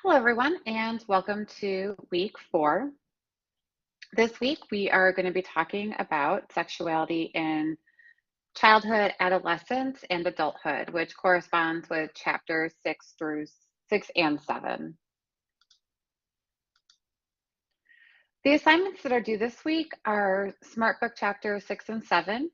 Hello, everyone, and welcome to week 4. This week, we are going to be talking about sexuality in childhood, adolescence, and adulthood, which corresponds with chapters 6 and 7. The assignments that are due this week are Smart Book chapters 6 and 7.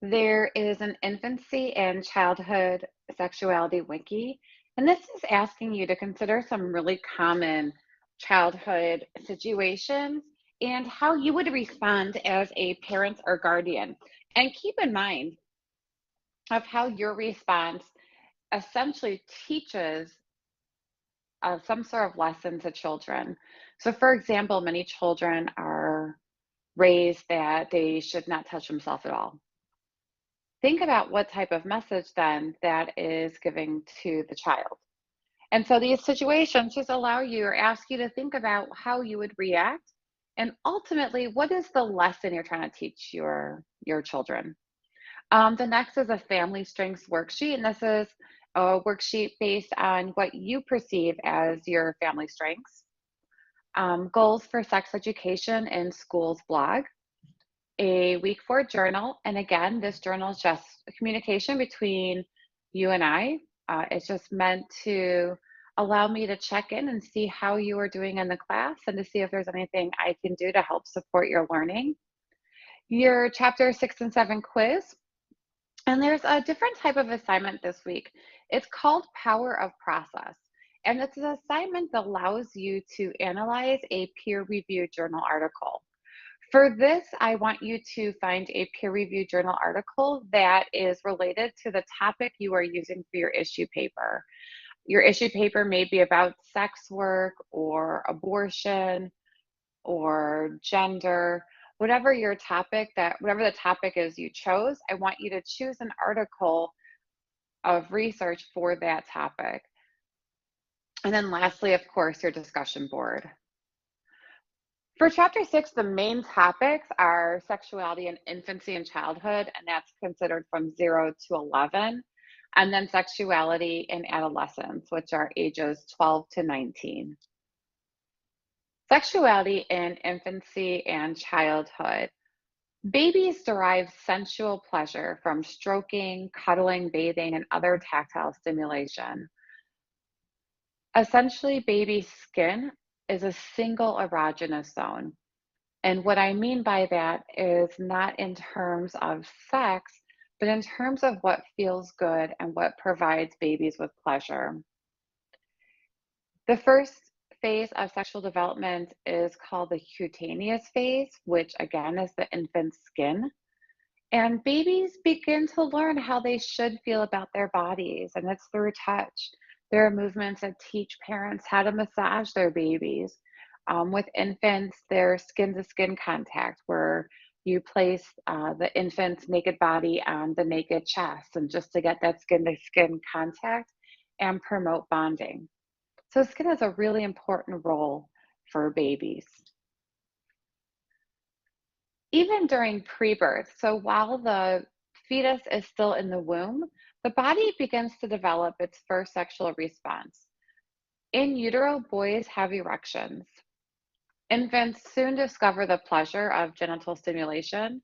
There is an infancy and childhood sexuality wiki, and this is asking you to consider some really common childhood situations and how you would respond as a parent or guardian. And keep in mind of how your response essentially teaches some sort of lesson to children. So, for example, many children are raised that they should not touch themselves at all. Think about what type of message then that is giving to the child. And so these situations just allow you or ask you to think about how you would react and ultimately what is the lesson you're trying to teach your children. The next is a family strengths worksheet, and this is a worksheet based on what you perceive as your family strengths. Goals for sex education in schools blog, a week 4 journal. And again, this journal is just a communication between you and I. It's just meant to allow me to check in and see how you are doing in the class and to see if there's anything I can do to help support your learning. Your chapter 6 and 7 quiz. And there's a different type of assignment this week. It's called Power of Process. And it's an assignment that allows you to analyze a peer-reviewed journal article. For this, I want you to find a peer-reviewed journal article that is related to the topic you are using for your issue paper. Your issue paper may be about sex work or abortion or gender, whatever the topic is you chose, I want you to choose an article of research for that topic. And then lastly, of course, your discussion board. For chapter 6, the main topics are sexuality in infancy and childhood, and that's considered from 0 to 11, and then sexuality in adolescence, which are ages 12 to 19. Sexuality in infancy and childhood. Babies derive sensual pleasure from stroking, cuddling, bathing, and other tactile stimulation. Essentially, baby skin is a single erogenous zone. And what I mean by that is not in terms of sex, but in terms of what feels good and what provides babies with pleasure. The first phase of sexual development is called the cutaneous phase, which again is the infant's skin. And babies begin to learn how they should feel about their bodies, and it's through touch. There are movements that teach parents how to massage their babies. With infants, there's skin to skin contact, where you place the infant's naked body on the naked chest, and just to get that skin to skin contact and promote bonding. So, skin has a really important role for babies. Even during pre-birth, so while the fetus is still in the womb, the body begins to develop its first sexual response. In utero, boys have erections. Infants soon discover the pleasure of genital stimulation,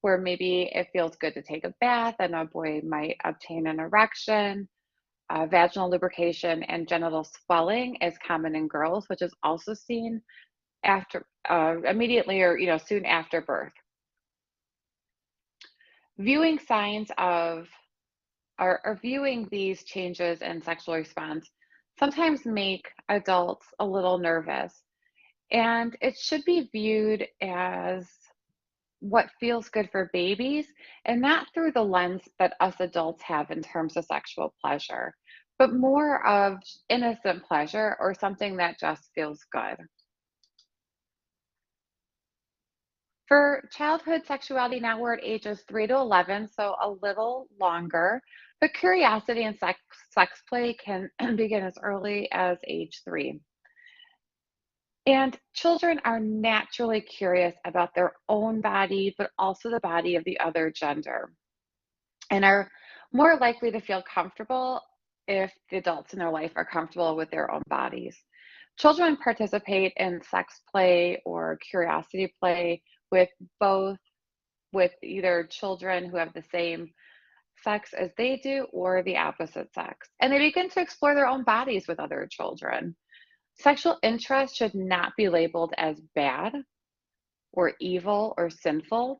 where maybe it feels good to take a bath, and a boy might obtain an erection. Vaginal lubrication and genital swelling is common in girls, which is also seen after immediately or soon after birth. Viewing signs of or viewing these changes in sexual response sometimes make adults a little nervous, and it should be viewed as what feels good for babies and not through the lens that us adults have in terms of sexual pleasure, but more of innocent pleasure or something that just feels good. For childhood sexuality, now we're at ages 3 to 11, so a little longer, but curiosity and sex play can begin as early as age 3. And children are naturally curious about their own body, but also the body of the other gender, and are more likely to feel comfortable if the adults in their life are comfortable with their own bodies. Children participate in sex play or curiosity play with both with either children who have the same sex as they do or the opposite sex. And they begin to explore their own bodies with other children. Sexual interest should not be labeled as bad or evil or sinful,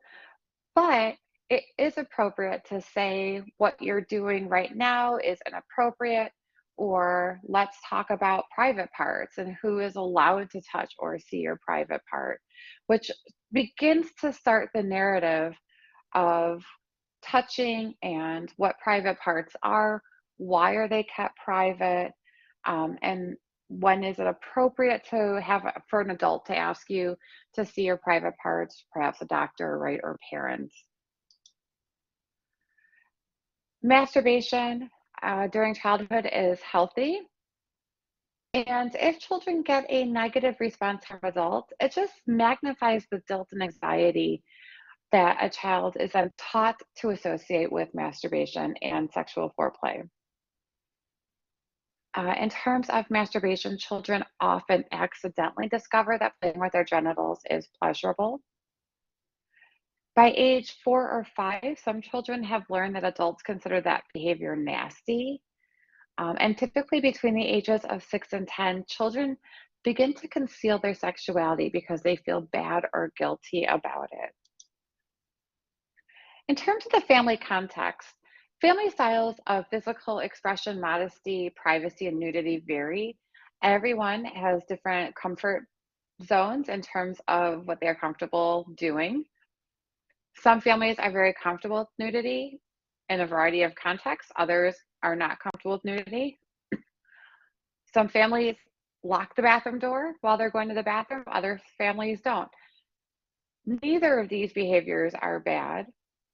but it is appropriate to say what you're doing right now is inappropriate, or let's talk about private parts and who is allowed to touch or see your private part, which begins to start the narrative of touching and what private parts are, why are they kept private, and when is it appropriate to have for an adult to ask you to see your private parts, perhaps a doctor, right, or parents. Masturbation during childhood is healthy. And if children get a negative response from adults, it just magnifies the guilt and anxiety that a child is then taught to associate with masturbation and sexual foreplay. In terms of masturbation, children often accidentally discover that playing with their genitals is pleasurable. By age 4 or 5, some children have learned that adults consider that behavior nasty. And typically, between the ages of 6 and 10, children begin to conceal their sexuality because they feel bad or guilty about it. In terms of the family context, family styles of physical expression, modesty, privacy, and nudity vary. Everyone has different comfort zones in terms of what they're comfortable doing. Some families are very comfortable with nudity in a variety of contexts, others are not comfortable with nudity. Some families lock the bathroom door while they're going to the bathroom, other families don't. Neither of these behaviors are bad.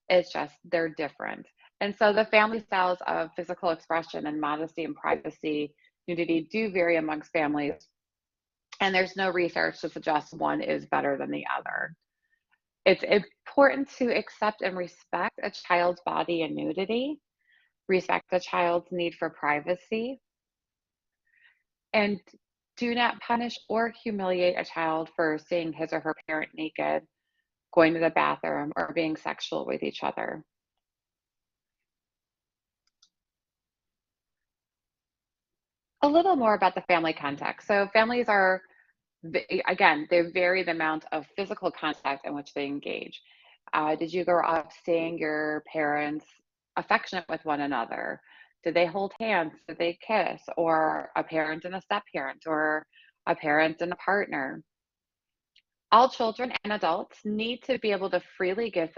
It's just they're different. And so the family styles of physical expression and modesty and privacy, nudity do vary amongst families. And there's no research to suggest one is better than the other. It's important to accept and respect a child's body and nudity, respect the child's need for privacy, and do not punish or humiliate a child for seeing his or her parent naked, going to the bathroom, or being sexual with each other. A little more about the family context. So families are, again, they vary the amount of physical contact in which they engage. Did you grow up seeing your parents affectionate with one another? Did they hold hands? Did they kiss? Or a parent and a step parent, or a parent and a partner? All children and adults need to be able to freely give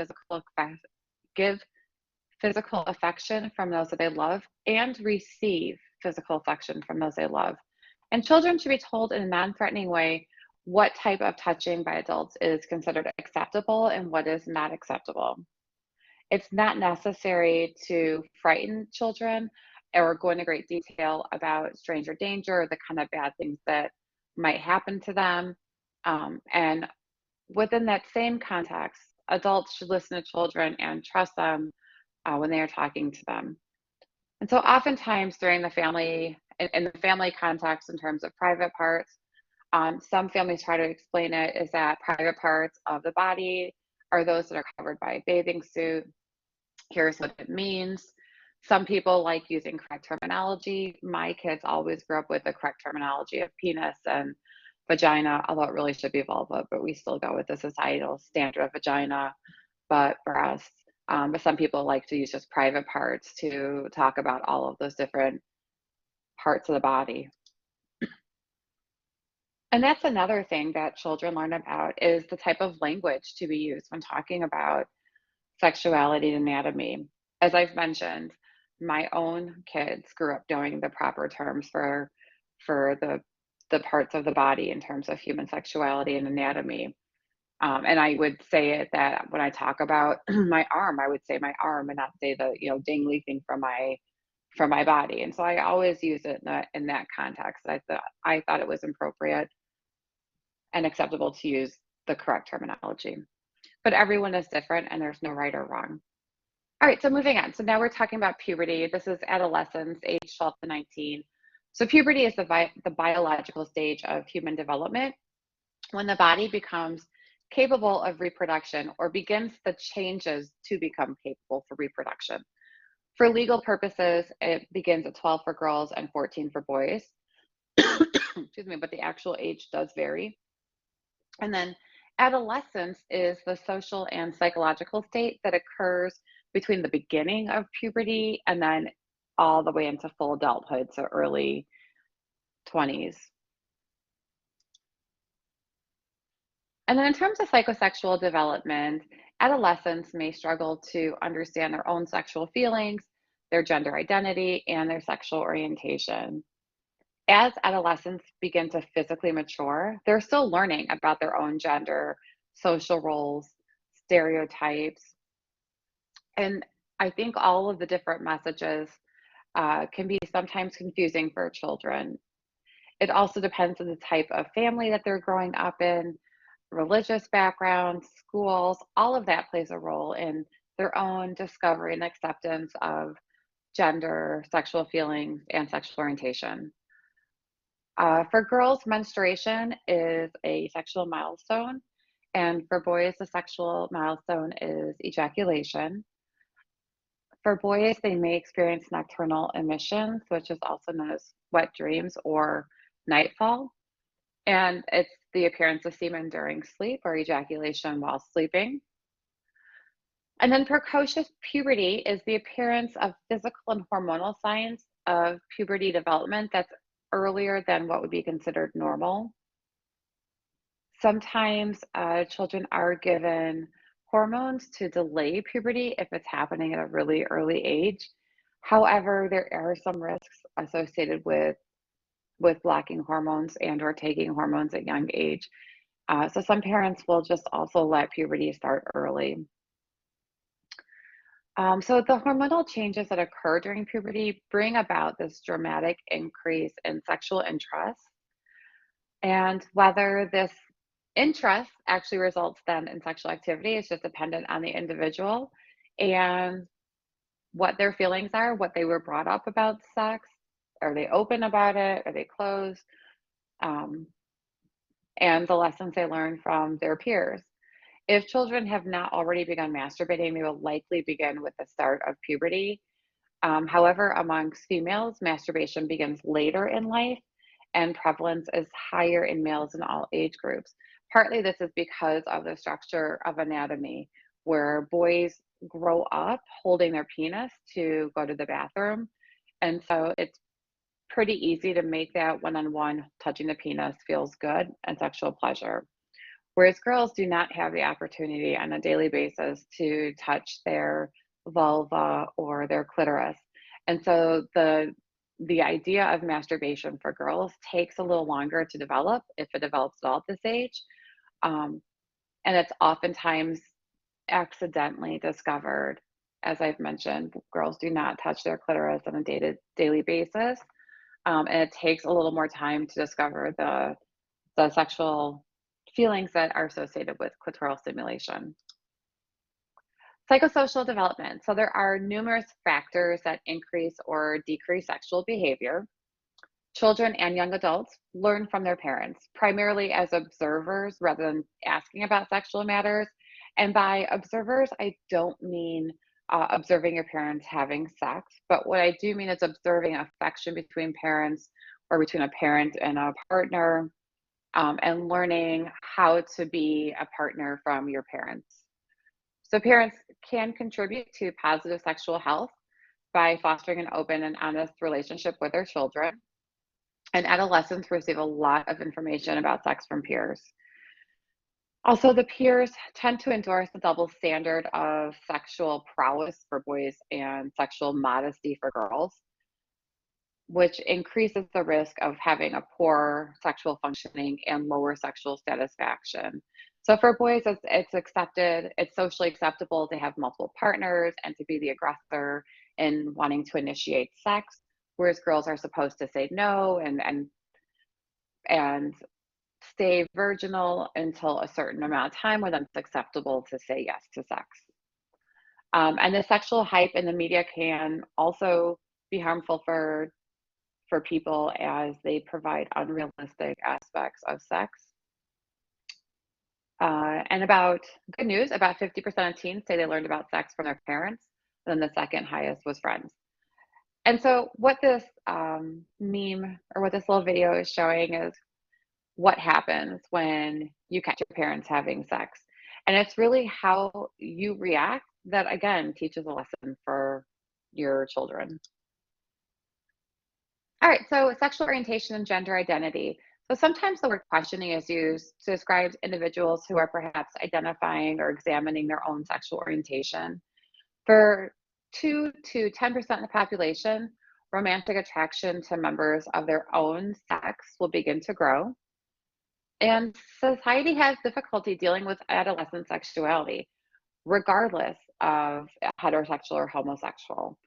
physical affection from those that they love and receive physical affection from those they love. And children should be told in a non-threatening way what type of touching by adults is considered acceptable and what is not acceptable. It's not necessary to frighten children or go into great detail about stranger danger or the kind of bad things that might happen to them. And within that same context, adults should listen to children and trust them when they are talking to them. And so, oftentimes during the family, in the family context, in terms of private parts, some families try to explain it is that private parts of the body are those that are covered by a bathing suit. Here's what it means. Some people like using correct terminology. My kids always grew up with the correct terminology of penis and vagina, although it really should be vulva, but we still go with the societal standard of vagina, but breasts. But some people like to use just private parts to talk about all of those different parts of the body. And that's another thing that children learn about is the type of language to be used when talking about sexuality and anatomy. As I've mentioned, my own kids grew up knowing the proper terms for the parts of the body in terms of human sexuality and anatomy. And I would say it that when I talk about my arm, I would say my arm and not say the dangly thing from my body. And so I always use it in that context. I thought it was appropriate and acceptable to use the correct terminology. But everyone is different, and there's no right or wrong. All right, so moving on. So now we're talking about puberty. This is adolescence, age 12 to 19. So puberty is the biological stage of human development when the body becomes capable of reproduction or begins the changes to become capable for reproduction. For legal purposes, it begins at 12 for girls and 14 for boys. Excuse me, but the actual age does vary. And then adolescence is the social and psychological state that occurs between the beginning of puberty and then all the way into full adulthood, so early 20s. And then in terms of psychosexual development, adolescents may struggle to understand their own sexual feelings, their gender identity, and their sexual orientation. As adolescents begin to physically mature, they're still learning about their own gender, social roles, stereotypes, and I think all of the different messages can be sometimes confusing for children. It also depends on the type of family that they're growing up in, religious backgrounds, schools, all of that plays a role in their own discovery and acceptance of gender, sexual feelings, and sexual orientation. For girls, menstruation is a sexual milestone, and for boys, the sexual milestone is ejaculation. For boys, they may experience nocturnal emissions, which is also known as wet dreams or nightfall, and it's the appearance of semen during sleep or ejaculation while sleeping. And then precocious puberty is the appearance of physical and hormonal signs of puberty development that's earlier than what would be considered normal. Sometimes children are given hormones to delay puberty if it's happening at a really early age. However, there are some risks associated with blocking hormones and or taking hormones at young age. So some parents will just also let puberty start early. So the hormonal changes that occur during puberty bring about this dramatic increase in sexual interest. And whether this interest actually results then in sexual activity is just dependent on the individual and what their feelings are, what they were brought up about sex. Are they open about it? Are they closed? Um, and the lessons they learn from their peers. If children have not already begun masturbating, they will likely begin with the start of puberty. However, amongst females, masturbation begins later in life and prevalence is higher in males in all age groups. Partly this is because of the structure of anatomy, where boys grow up holding their penis to go to the bathroom. And so it's pretty easy to make that one on one touching the penis feels good and sexual pleasure. Whereas girls do not have the opportunity on a daily basis to touch their vulva or their clitoris. And so the idea of masturbation for girls takes a little longer to develop if it develops at all at this age. Um, and it's oftentimes accidentally discovered. As I've mentioned, girls do not touch their clitoris on a daily basis. And it takes a little more time to discover the sexual feelings that are associated with clitoral stimulation. Psychosocial development. So there are numerous factors that increase or decrease sexual behavior. Children and young adults learn from their parents, primarily as observers rather than asking about sexual matters. And by observers, I don't mean observing your parents having sex, but what I do mean is observing affection between parents or between a parent and a partner, and learning how to be a partner from your parents. So, parents can contribute to positive sexual health by fostering an open and honest relationship with their children. And adolescents receive a lot of information about sex from peers. Also, the peers tend to endorse the double standard of sexual prowess for boys and sexual modesty for girls, which increases the risk of having a poor sexual functioning and lower sexual satisfaction. So for boys, it's socially acceptable to have multiple partners and to be the aggressor in wanting to initiate sex, whereas girls are supposed to say no and stay virginal until a certain amount of time when it's acceptable to say yes to sex. And the sexual hype in the media can also be harmful for for people as they provide unrealistic aspects of sex. And about good news, about 50% of teens say they learned about sex from their parents. And then the second highest was friends. And so, what this meme or what this little video is showing is what happens when you catch your parents having sex. And it's really how you react that, again, teaches a lesson for your children. All right, so sexual orientation and gender identity. So sometimes the word questioning is used to describe individuals who are perhaps identifying or examining their own sexual orientation. For 2 to 10% of the population, romantic attraction to members of their own sex will begin to grow. And society has difficulty dealing with adolescent sexuality, regardless of heterosexual or homosexual,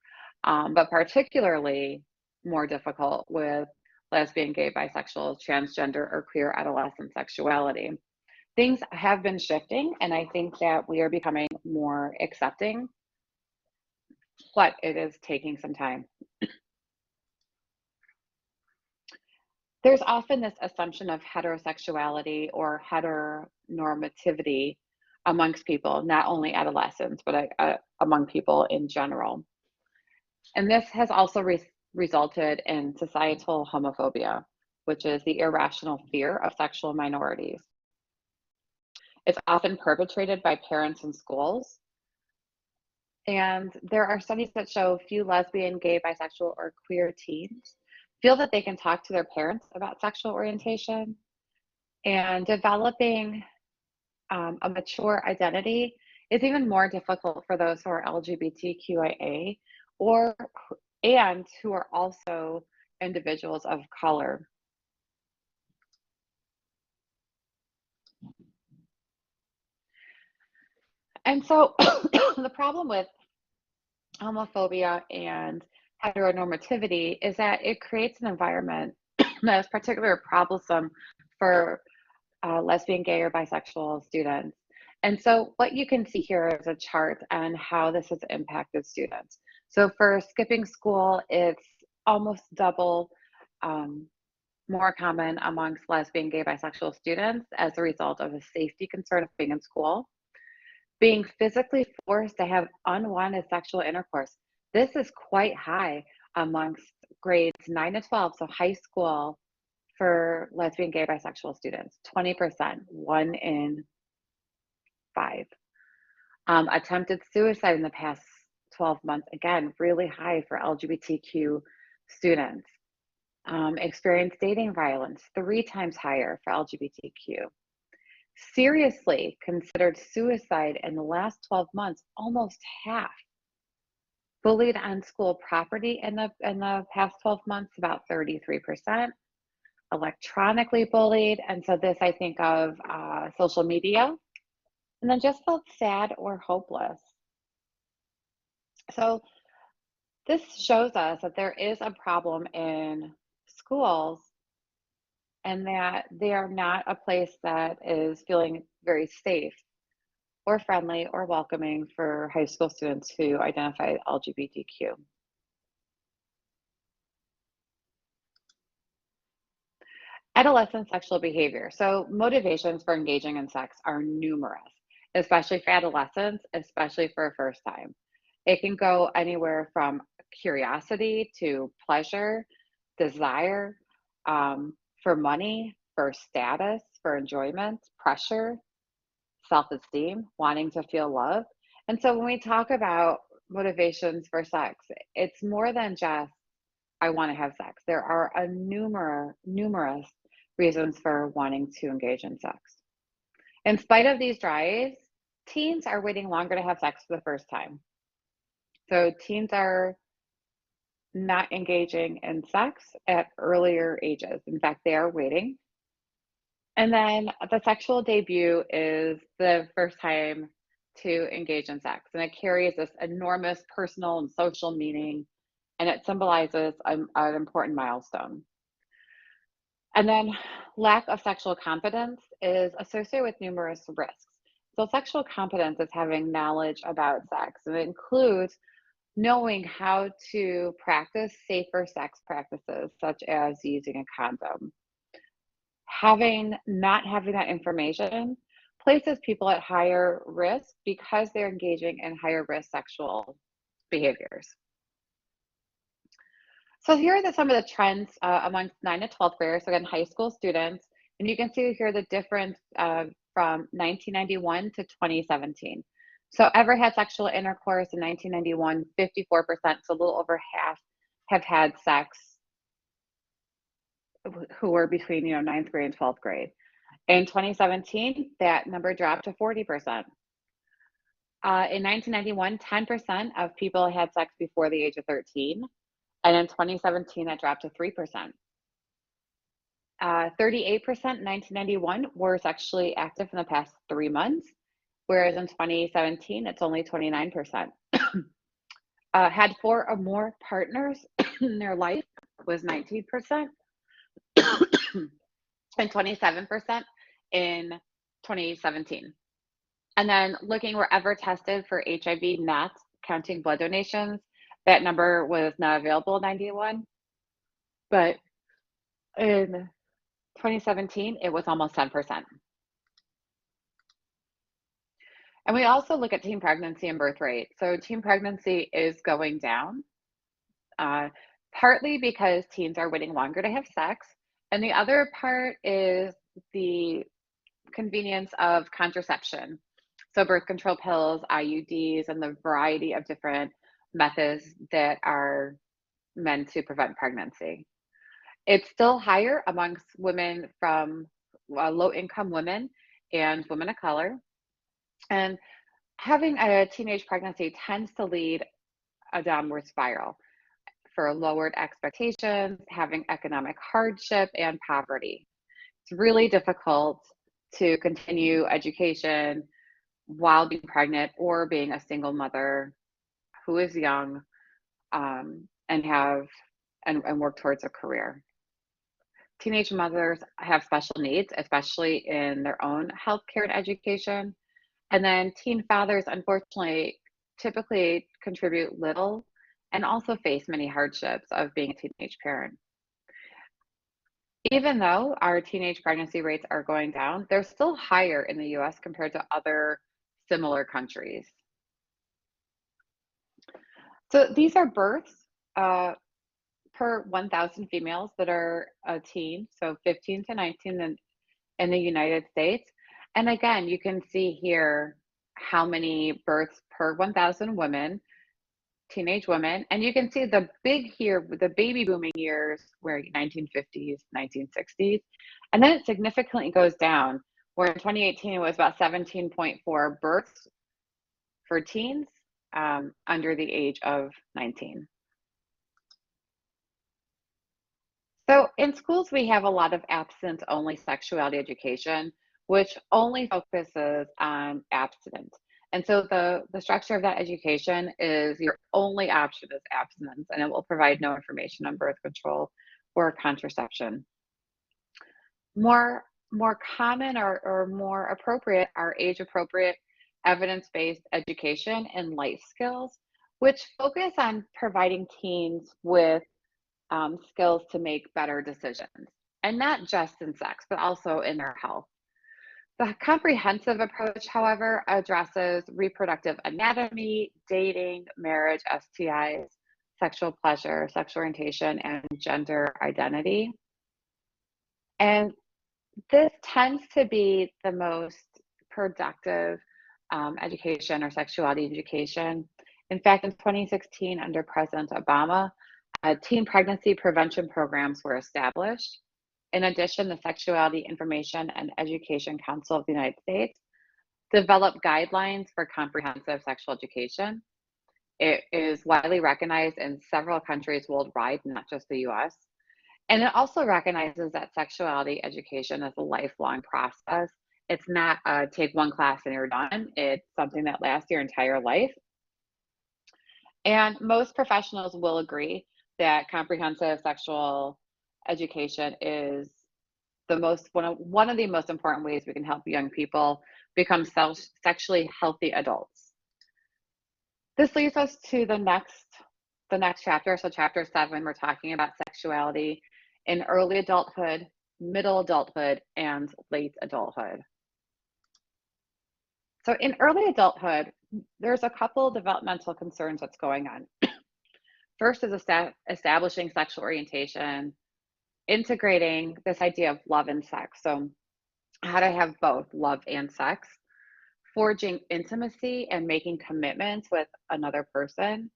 but particularly more difficult with lesbian, gay, bisexual, transgender, or queer adolescent sexuality. Things have been shifting, and I think that we are becoming more accepting, but it is taking some time. There's often this assumption of heterosexuality or heteronormativity amongst people, not only adolescents, but among people in general. And this has also resulted in societal homophobia, which is the irrational fear of sexual minorities. It's often perpetrated by parents in schools. And there are studies that show few lesbian, gay, bisexual, or queer teens feel that they can talk to their parents about sexual orientation. And developing a mature identity is even more difficult for those who are LGBTQIA or and who are also individuals of color. And so the problem with homophobia and heteronormativity is that it creates an environment that is particularly troublesome for lesbian, gay, or bisexual students. And so what you can see here is a chart on how this has impacted students. So for skipping school, it's almost double more common amongst lesbian, gay, bisexual students as a result of a safety concern of being in school. Being physically forced to have unwanted sexual intercourse. This is quite high amongst grades 9 to 12, so high school for lesbian, gay, bisexual students, 20%, 1 in 5. Attempted suicide in the past 12 months, again, really high for LGBTQ students. Experienced dating violence, 3 times higher for LGBTQ. Seriously considered suicide in the last 12 months, almost half. Bullied on school property in the past 12 months, about 33%. Electronically bullied, and so this I think of social media, and then just felt sad or hopeless. So this shows us that there is a problem in schools and that they are not a place that is feeling very safe or friendly or welcoming for high school students who identify LGBTQ. Adolescent sexual behavior. So motivations for engaging in sex are numerous, especially for adolescents, especially for a first time. It can go anywhere from curiosity to pleasure, desire, for money, for status, for enjoyment, pressure, self-esteem, wanting to feel love. And so when we talk about motivations for sex, it's more than just I want to have sex. There are a numerous reasons for wanting to engage in sex. In spite of these drives, teens are waiting longer to have sex for the first time. So teens are not engaging in sex at earlier ages. In fact, they are waiting. And then the sexual debut is the first time to engage in sex, and it carries this enormous personal and social meaning, and it symbolizes an important milestone. And then lack of sexual competence is associated with numerous risks. So sexual competence is having knowledge about sex, and it includes knowing how to practice safer sex practices, such as using a condom. Not having that information places people at higher risk because they're engaging in higher risk sexual behaviors. So here are some of the trends amongst 9 to 12th graders, so again, high school students, and you can see here the difference from 1991 to 2017. So ever had sexual intercourse in 1991, 54%, so a little over half have had sex who were between, ninth grade and 12th grade. In 2017, that number dropped to 40%. In 1991, 10% of people had sex before the age of 13. And in 2017, that dropped to 3%. 38% in 1991 were sexually active in the past 3 months, whereas in 2017, it's only 29%. Had four or more partners in their life was 19%, and 27% in 2017. And then looking wherever tested for HIV, not counting blood donations, that number was not available in 91, but in 2017, it was almost 10%. And we also look at teen pregnancy and birth rate. So teen pregnancy is going down, uh, partly because teens are waiting longer to have sex. And the other part is the convenience of contraception. So birth control pills, IUDs, and the variety of different methods that are meant to prevent pregnancy. It's still higher amongst women from low income women and women of color. And having a teenage pregnancy tends to lead a downward spiral for lowered expectations, having economic hardship, and poverty. It's really difficult to continue education while being pregnant or being a single mother who is young, and work towards a career. Teenage mothers have special needs, especially in their own healthcare and education. And then teen fathers, unfortunately, typically contribute little and also face many hardships of being a teenage parent. Even though our teenage pregnancy rates are going down, they're still higher in the US compared to other similar countries. So these are births per 1,000 females that are a teen, so 15 to 19 in the United States. And again, you can see here how many births per 1,000 women, teenage women. And you can see the big here, the baby booming years were 1950s, 1960s. And then it significantly goes down, where in 2018 it was about 17.4 births for teens under the age of 19. So in schools, we have a lot of abstinence-only sexuality education, which only focuses on abstinence. And so the structure of that education is your only option is abstinence, and it will provide no information on birth control or contraception. More common or more appropriate are age-appropriate, evidence-based education and life skills, which focus on providing teens with skills to make better decisions, and not just in sex, but also in their health. The comprehensive approach, however, addresses reproductive anatomy, dating, marriage, STIs, sexual pleasure, sexual orientation, and gender identity. And this tends to be the most productive education or sexuality education. In fact, in 2016, under President Obama, teen pregnancy prevention programs were established. In addition, the Sexuality Information and Education Council of the United States developed guidelines for comprehensive sexual education. It is widely recognized in several countries worldwide, not just the US. And it also recognizes that sexuality education is a lifelong process. It's not take one class and you're done. It's something that lasts your entire life. And most professionals will agree that comprehensive sexual education is one of the most important ways we can help young people become sexually healthy adults. This leads us to the next chapter. So chapter 7, we're talking about sexuality in early adulthood, middle adulthood, and late adulthood. So in early adulthood, there's a couple developmental concerns that's going on. First is establishing sexual orientation, integrating this idea of love and sex. So how to have both love and sex, forging intimacy and making commitments with another person,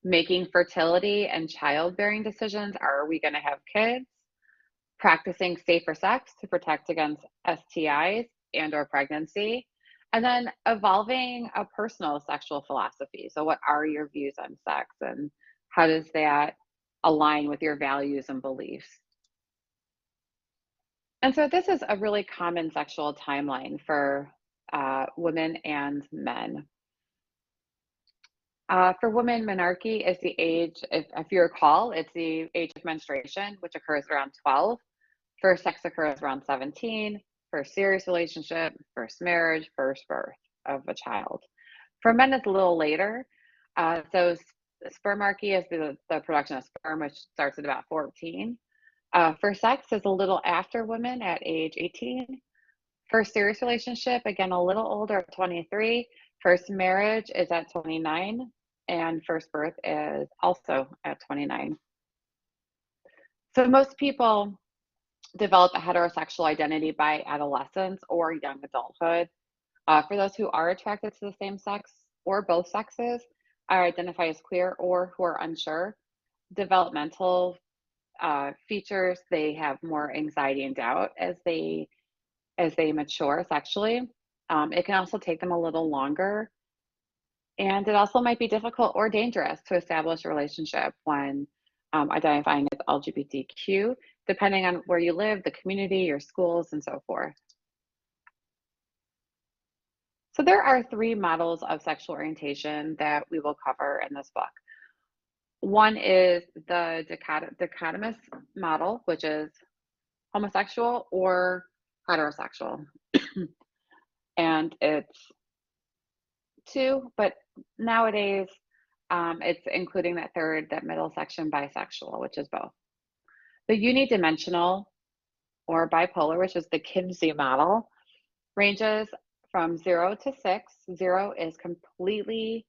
making fertility and childbearing decisions. Are we going to have kids? Practicing safer sex to protect against STIs and or pregnancy, and then evolving a personal sexual philosophy. So what are your views on sex and how does that align with your values and beliefs? And so this is a really common sexual timeline for women and men. For women, menarche is the age, if you recall, it's the age of menstruation, which occurs around 12. First sex occurs around 17, first serious relationship, first marriage, first birth of a child. For men, it's a little later. So spermarchy is the production of sperm, which starts at about 14. First sex is a little after women at age 18. First serious relationship, again, a little older at 23. First marriage is at 29. And first birth is also at 29. So most people develop a heterosexual identity by adolescence or young adulthood. For those who are attracted to the same sex or both sexes, are identify as queer or who are unsure. Developmental features, they have more anxiety and doubt as they mature sexually. It can also take them a little longer, and it also might be difficult or dangerous to establish a relationship when identifying as LGBTQ, depending on where you live, the community, your schools, and so forth. So there are 3 models of sexual orientation that we will cover in this book. One is the dichotomous model, which is homosexual or heterosexual. And it's 2, but nowadays it's including that third, that middle section, bisexual, which is both. The unidimensional or bipolar, which is the Kinsey model, ranges from 0 to 6. 0 is completely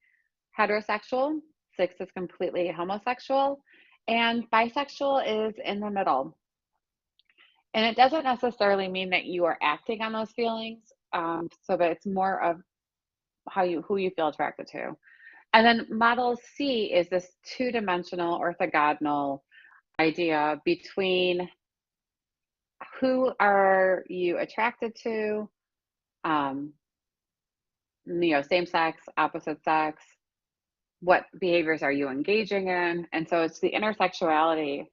heterosexual, 6 is completely homosexual, and bisexual is in the middle. And it doesn't necessarily mean that you are acting on those feelings, but it's more of who you feel attracted to. And then model C is this two-dimensional orthogonal idea between who are you attracted to, um, same sex, opposite sex, what behaviors are you engaging in? And so it's the intersectionality,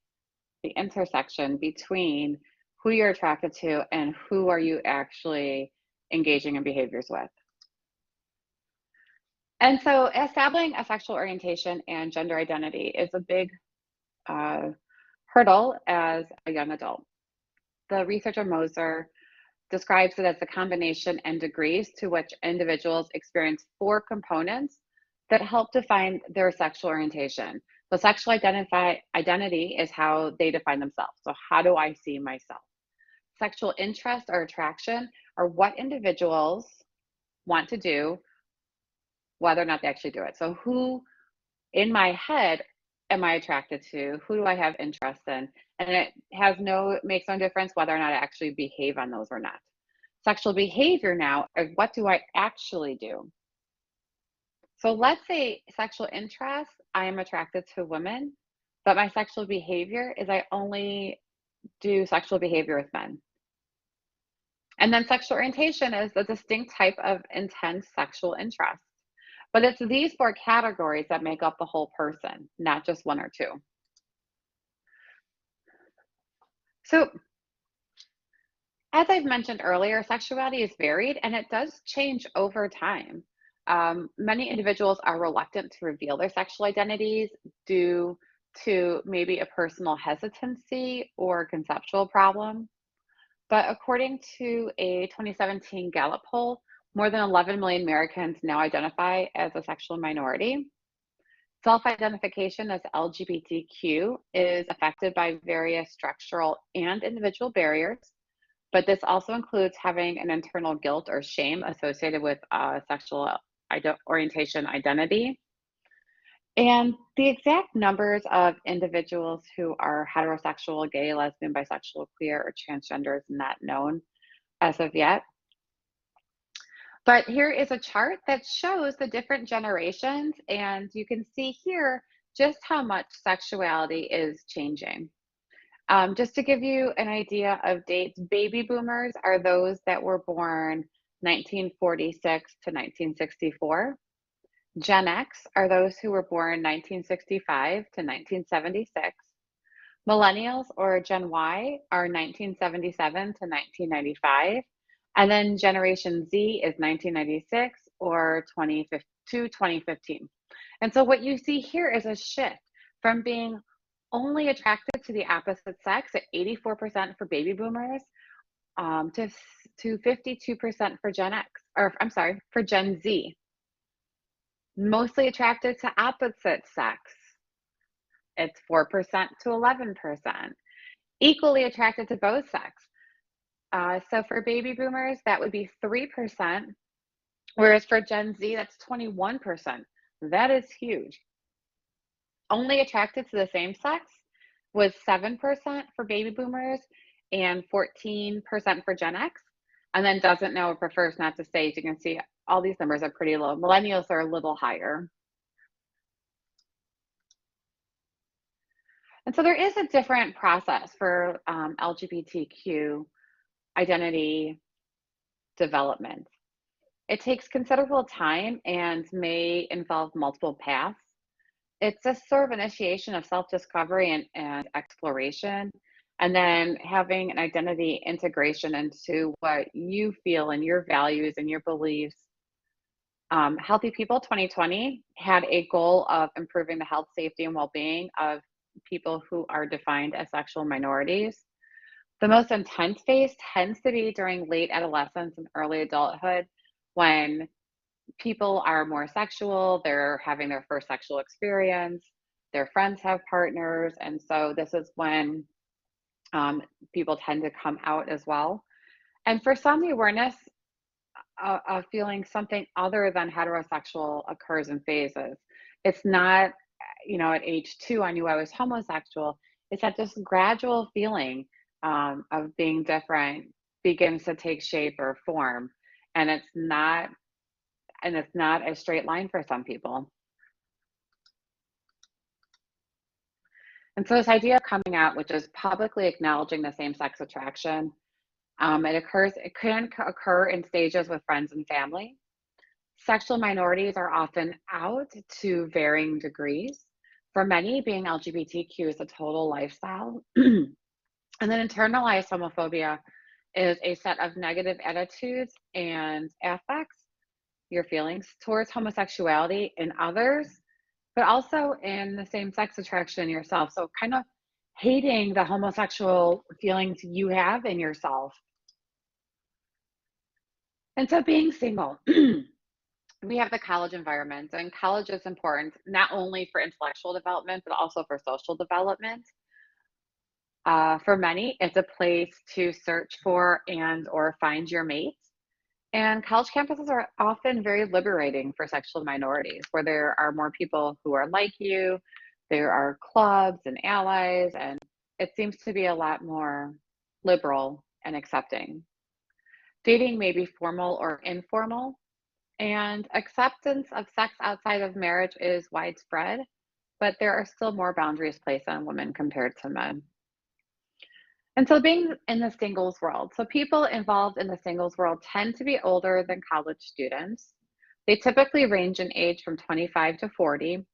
the intersection between who you're attracted to and who are you actually engaging in behaviors with. And so establishing a sexual orientation and gender identity is a big hurdle as a young adult. The researcher Moser describes it as the combination and degrees to which individuals experience 4 components that help define their sexual orientation. So sexual identity is how they define themselves. So how do I see myself? Sexual interest or attraction are what individuals want to do, whether or not they actually do it. So who in my head am I attracted to? Who do I have interest in? And it makes no difference whether or not I actually behave on those or not. Sexual behavior now is what do I actually do? So let's say sexual interest, I am attracted to women, but my sexual behavior is I only do sexual behavior with men. And then sexual orientation is a distinct type of intense sexual interest. But it's these 4 categories that make up the whole person, not just 1 or 2. So as I've mentioned earlier, sexuality is varied and it does change over time. Many individuals are reluctant to reveal their sexual identities due to maybe a personal hesitancy or conceptual problem. But according to a 2017 Gallup poll, More than 11 million Americans now identify as a sexual minority. Self identification as LGBTQ is affected by various structural and individual barriers, but this also includes having an internal guilt or shame associated with sexual orientation identity. And the exact numbers of individuals who are heterosexual, gay, lesbian, bisexual, queer, or transgender is not known as of yet. But here is a chart that shows the different generations, and you can see here just how much sexuality is changing. Just to give you an idea of dates, baby boomers are those that were born 1946 to 1964. Gen X are those who were born 1965 to 1976. Millennials or Gen Y are 1977 to 1995. And then Generation Z is 1996 or 2015. And so what you see here is a shift from being only attracted to the opposite sex at 84% for baby boomers to 52% for Gen X, or I'm sorry, for Gen Z. Mostly attracted to opposite sex, it's 4% to 11%. Equally attracted to both sex. So for baby boomers, that would be 3%, whereas for Gen Z, that's 21%. That is huge. Only attracted to the same sex was 7% for baby boomers and 14% for Gen X. And then doesn't know or prefers not to say, as you can see, all these numbers are pretty low. Millennials are a little higher. And so there is a different process for LGBTQ identity development. It takes considerable time and may involve multiple paths. It's a sort of initiation of self-discovery and exploration, and then having an identity integration into what you feel and your values and your beliefs. Healthy People 2020 had a goal of improving the health, safety, and well-being of people who are defined as sexual minorities. The most intense phase tends to be during late adolescence and early adulthood when people are more sexual, they're having their first sexual experience, their friends have partners, and so this is when people tend to come out as well. And for some, the awareness of feeling something other than heterosexual occurs in phases. It's not, at age 2, I knew I was homosexual. It's that this gradual feeling of being different begins to take shape or form, and it's not a straight line for some people. And so this idea of coming out, which is publicly acknowledging the same-sex attraction, it can occur in stages with friends and family. Sexual minorities are often out to varying degrees. For many, being LGBTQ is a total lifestyle. And then internalized homophobia is a set of negative attitudes and affects your feelings towards homosexuality in others, but also in the same sex attraction in yourself. So kind of hating the homosexual feelings you have in yourself. And so being single, we have the college environment, and college is important not only for intellectual development, but also for social development. For many, it's a place to search for and or find your mate. And college campuses are often very liberating for sexual minorities, where there are more people who are like you, there are clubs and allies, and it seems to be a lot more liberal and accepting. Dating may be formal or informal, and acceptance of sex outside of marriage is widespread, but there are still more boundaries placed on women compared to men. And so being in the singles world, so people involved in the singles world tend to be older than college students. They typically range in age from 25 to 40.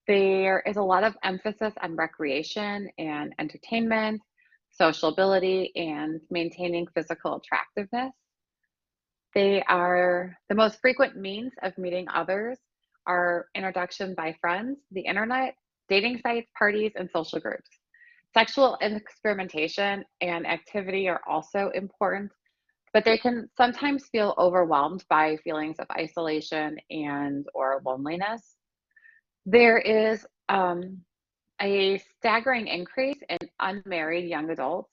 There is a lot of emphasis on recreation and entertainment, sociability, and maintaining physical attractiveness. They are the most frequent means of meeting others are introduction by friends, the internet, dating sites, parties, and social groups. Sexual experimentation and activity are also important but they can sometimes feel overwhelmed by feelings of isolation and or loneliness. There is a staggering increase in unmarried young adults,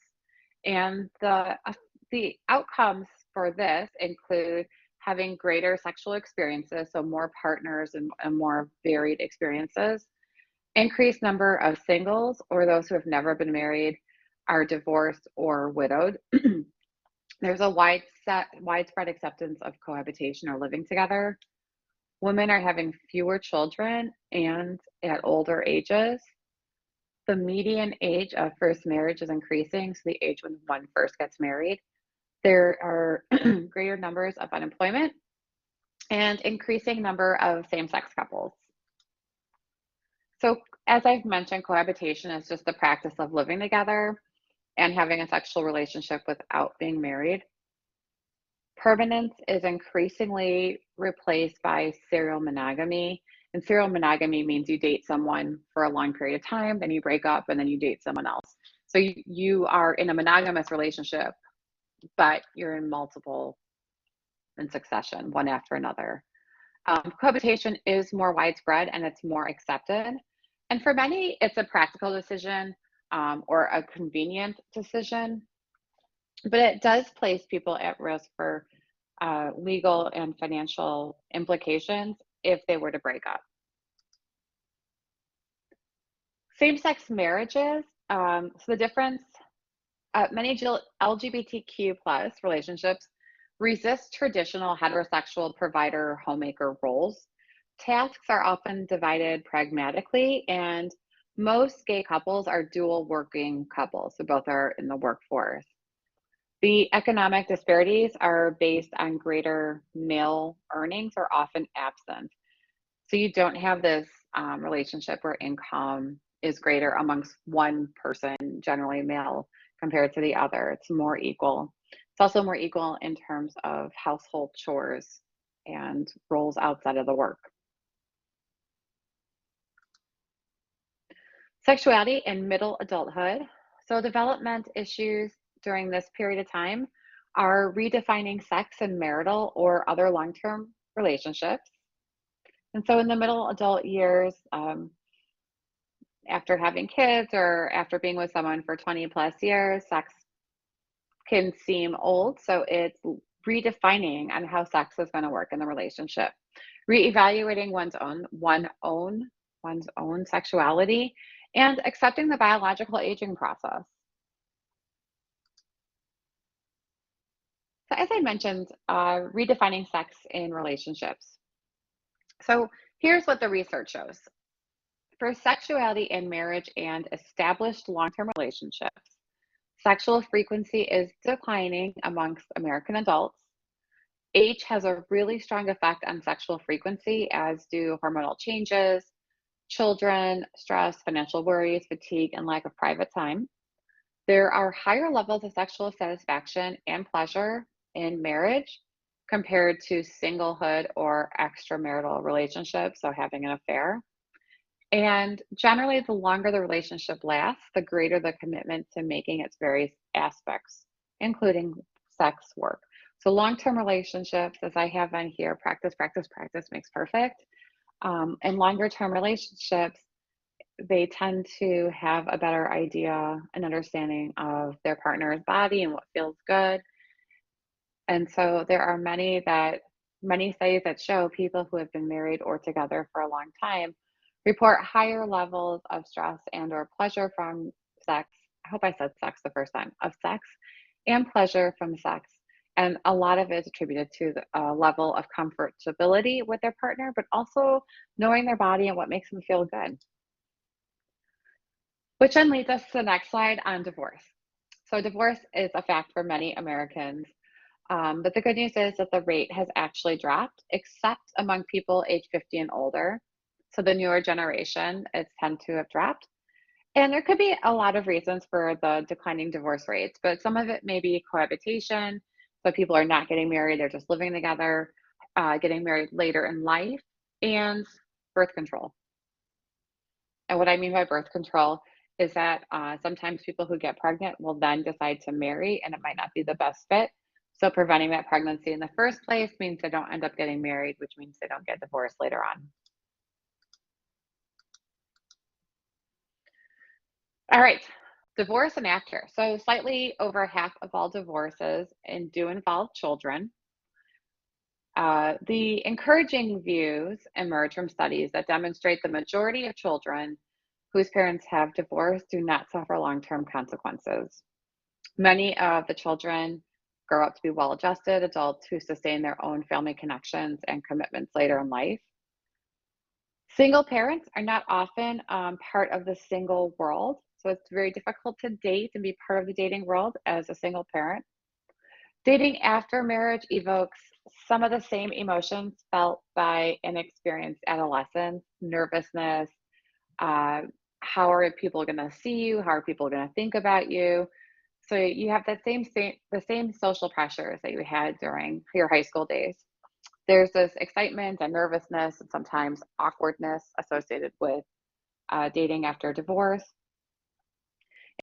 and the outcomes for this include having greater sexual experiences, so more partners and more varied experiences, increased number of singles or those who have never been married, are divorced or widowed. There's a widespread acceptance of cohabitation or living together. Women are having fewer children and at older ages. The median age of first marriage is increasing, so the age when one first gets married. There are greater numbers of unemployment and increasing number of same-sex couples. So, as I've mentioned, cohabitation is just the practice of living together and having a sexual relationship without being married. Permanence is increasingly replaced by serial monogamy. And serial monogamy means you date someone for a long period of time, then you break up, and then you date someone else. So you are in a monogamous relationship, but you're in multiple in succession, one after another. Cohabitation is more widespread and it's more accepted. And for many, it's a practical decision or a convenient decision, but it does place people at risk for legal and financial implications if they were to break up. Same-sex marriages, so the difference, many LGBTQ plus relationships resist traditional heterosexual provider homemaker roles. Tasks are often divided pragmatically, and most gay couples are dual working couples, so both are in the workforce. The economic disparities are based on greater male earnings are often absent. So you don't have this relationship where income is greater amongst one person, generally male, compared to the other. It's more equal. It's also more equal in terms of household chores and roles outside of the work. Sexuality in middle adulthood. So development issues during this period of time are redefining sex in marital or other long-term relationships. And so in the middle adult years, after having kids or after being with someone for 20 plus years, sex can seem old. So it's redefining on how sex is going to work in the relationship, reevaluating one's own sexuality, and accepting the biological aging process. So, as I mentioned, redefining sex in relationships. So, here's what the research shows. For sexuality in marriage and established long term relationships, sexual frequency is declining amongst American adults. Age has a really strong effect on sexual frequency, as do hormonal changes, children, stress, financial worries, fatigue, and lack of private time. There are higher levels of sexual satisfaction and pleasure in marriage compared to singlehood or extramarital relationships, so having an affair. And generally, the longer the relationship lasts, the greater the commitment to making its various aspects, including sex work. So, long term relationships, as I have on here, practice, practice, practice makes perfect. And longer term relationships, they tend to have a better idea and understanding of their partner's body and what feels good. And so there are many studies that show people who have been married or together for a long time report higher levels of stress and or pleasure from sex. I hope I said sex the first time, of sex and pleasure from sex. And a lot of it is attributed to the level of comfortability with their partner, but also knowing their body and what makes them feel good. Which then leads us to the next slide on divorce. So divorce is a fact for many Americans, but the good news is that the rate has actually dropped, except among people age 50 and older. So the newer generation, it's tend to have dropped. And there could be a lot of reasons for the declining divorce rates, but some of it may be cohabitation. So people are not getting married, they're just living together, getting married later in life, and birth control. And what I mean by birth control is that sometimes people who get pregnant will then decide to marry, and it might not be the best fit. So preventing that pregnancy in the first place means they don't end up getting married, which means they don't get divorced later on. All right, divorce and after. So slightly over half of all divorces and do involve children. The encouraging views emerge from studies that demonstrate the majority of children whose parents have divorced do not suffer long-term consequences. Many of the children grow up to be well-adjusted adults who sustain their own family connections and commitments later in life. Single parents are not often part of the single world, so it's very difficult to date and be part of the dating world as a single parent. Dating after marriage evokes some of the same emotions felt by inexperienced adolescents: nervousness, uh, how are people going to see you? How are people going to think about you? So you have that the same social pressures that you had during your high school days. There's this excitement and nervousness and sometimes awkwardness associated with dating after divorce.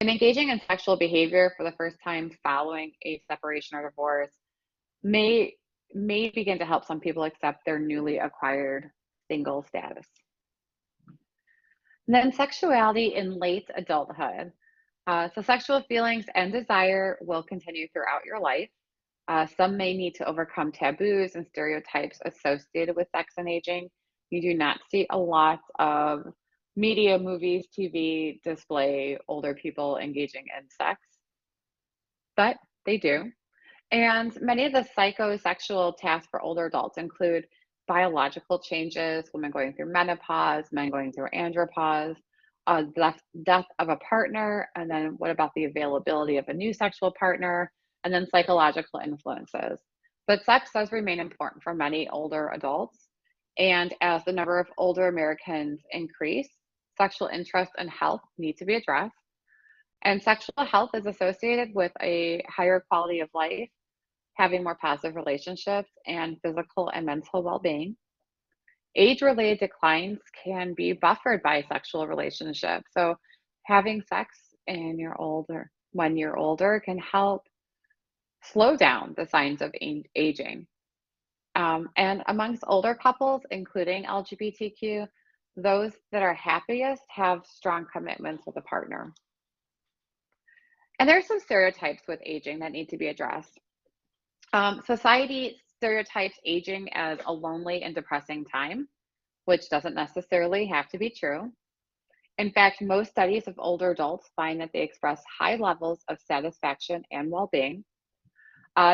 And engaging in sexual behavior for the first time following a separation or divorce may may begin to help some people accept their newly acquired single status. And then sexuality in late adulthood. So sexual feelings and desire will continue throughout your life. Some may need to overcome taboos and stereotypes associated with sex and aging. You do not see a lot of media, movies, TV display older people engaging in sex, but they do. And many of the psychosexual tasks for older adults include biological changes, women going through menopause, men going through andropause, death of a partner, and then what about the availability of a new sexual partner, and then psychological influences. But sex does remain important for many older adults. And as the number of older Americans increase, sexual interest and health need to be addressed. And sexual health is associated with a higher quality of life, having more positive relationships, and physical and mental well being. Age related declines can be buffered by sexual relationships. So, having sex when you're older can help slow down the signs of aging. And amongst older couples, including LGBTQ, those that are happiest have strong commitments with a partner. And there's some stereotypes with aging that need to be addressed. Society stereotypes aging as a lonely and depressing time, which doesn't necessarily have to be true. In fact, most studies of older adults find that they express high levels of satisfaction and well being.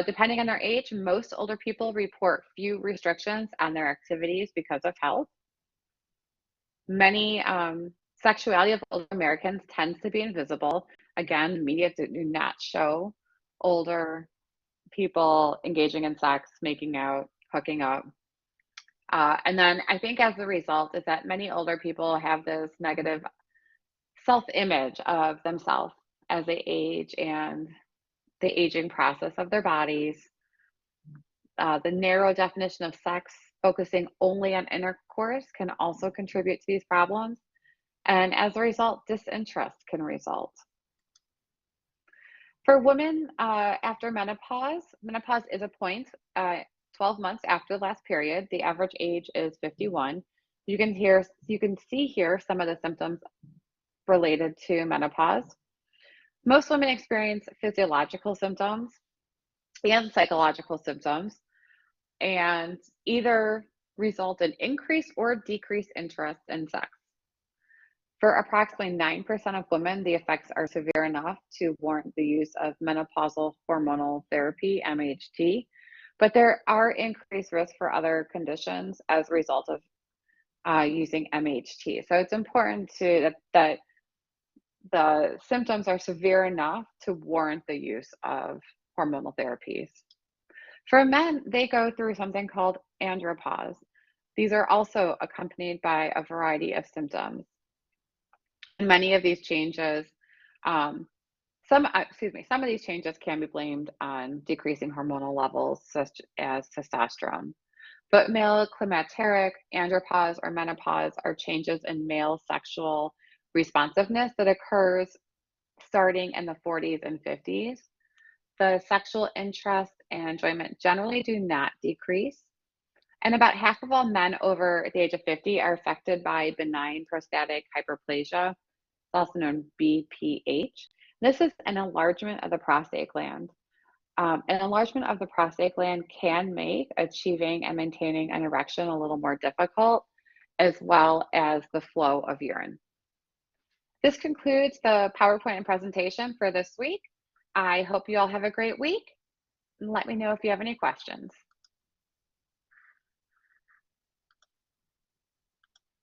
Depending on their age, most older people report few restrictions on their activities because of health. Many sexuality of older Americans tends to be invisible. Again, the media do not show older people engaging in sex, making out, hooking up. And then I think as a result is that many older people have this negative self-image of themselves as they age and the aging process of their bodies. The narrow definition of sex, focusing only on intercourse, can also contribute to these problems. And as a result, disinterest can result. For women after menopause, menopause is a point 12 months after the last period. The average age is 51. You can see here some of the symptoms related to menopause. Most women experience physiological symptoms and psychological symptoms, and either result in increased or decreased interest in sex. For approximately 9% of women, the effects are severe enough to warrant the use of menopausal hormonal therapy, MHT, but there are increased risks for other conditions as a result of using MHT. So it's important that the symptoms are severe enough to warrant the use of hormonal therapies. For men, they go through something called andropause. These are also accompanied by a variety of symptoms. And many of these changes, some of these changes can be blamed on decreasing hormonal levels, such as testosterone. But male climacteric, andropause, or menopause are changes in male sexual responsiveness that occurs starting in the 40s and 50s. The sexual interest and enjoyment generally do not decrease. And about half of all men over the age of 50 are affected by benign prostatic hyperplasia, also known BPH. This is an enlargement of the prostate gland. An enlargement of the prostate gland can make achieving and maintaining an erection a little more difficult, as well as the flow of urine. This concludes the PowerPoint and presentation for this week. I hope you all have a great week. Let me know if you have any questions.